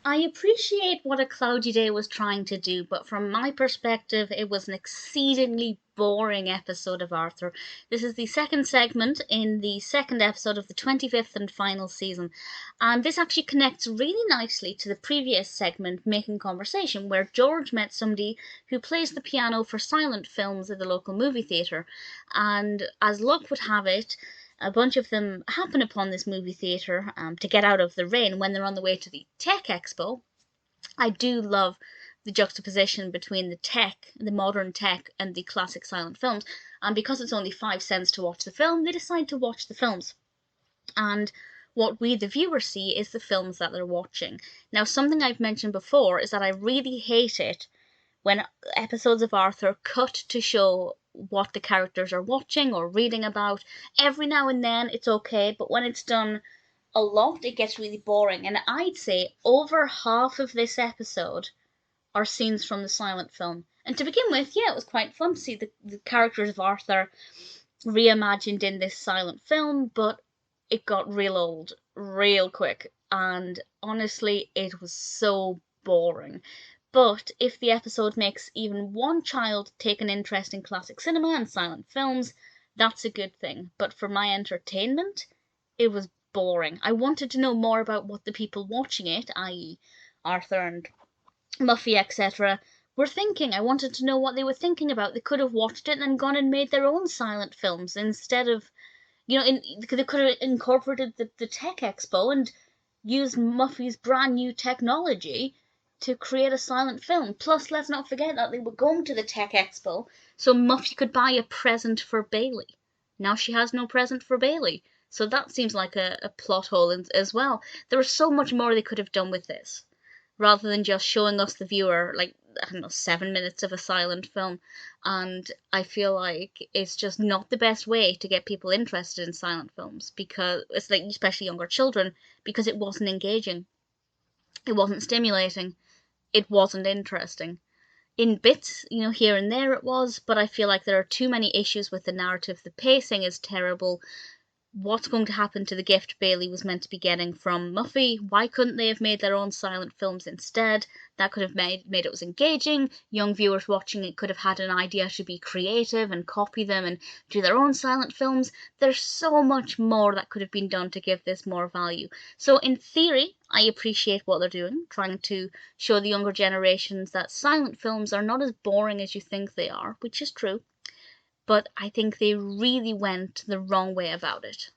I appreciate what A Cloudy Day was trying to do, but from my perspective, it was an exceedingly boring episode of Arthur. This is the second segment in the second episode of the 25th and final season, and this actually connects really nicely to the previous segment, Making Conversation, where George met somebody who plays the piano for silent films at the local movie theatre. And as luck would have it, a bunch of them happen upon this movie theatre to get out of the rain when they're on the way to the Tech Expo. I do love the juxtaposition between the tech, the modern tech, and the classic silent films. And because it's only 5 cents to watch the film, they decide to watch the films. And what we, the viewer, see is the films that they're watching. Now, something I've mentioned before is that I really hate it when episodes of Arthur cut to show what the characters are watching or reading about. Every now and then it's okay, but when it's done a lot, it gets really boring. And I'd say over half of this episode are scenes from the silent film. And to begin with, yeah, it was quite fun to see the characters of Arthur reimagined in this silent film, but it got real old real quick. And honestly, it was so boring. But if the episode makes even one child take an interest in classic cinema and silent films, that's a good thing. But for my entertainment, it was boring. I wanted to know more about what the people watching it, i.e., Arthur and Muffy, etc., were thinking. I wanted to know what they were thinking about. They could have watched it and then gone and made their own silent films instead of, they could have incorporated the Tech Expo and used Muffy's brand new technology to create a silent film. Plus, let's not forget that they were going to the Tech Expo so Muffy could buy a present for Bailey. Now she has no present for Bailey. So that seems like a plot hole as well. There was so much more they could have done with this, rather than just showing us the viewer, like, I don't know, 7 minutes of a silent film. And I feel like it's just not the best way to get people interested in silent films, because it's like, especially younger children, because it wasn't engaging, it wasn't stimulating, it wasn't interesting. In bits, here and there it was, but I feel like there are too many issues with the narrative. The pacing is terrible. What's going to happen to the gift Bailey was meant to be getting from Muffy? Why couldn't they have made their own silent films instead? That could have made it was engaging. Young viewers watching it could have had an idea to be creative and copy them and do their own silent films. There's so much more that could have been done to give this more value. So in theory, I appreciate what they're doing, trying to show the younger generations that silent films are not as boring as you think they are, which is true, but I think they really went the wrong way about it.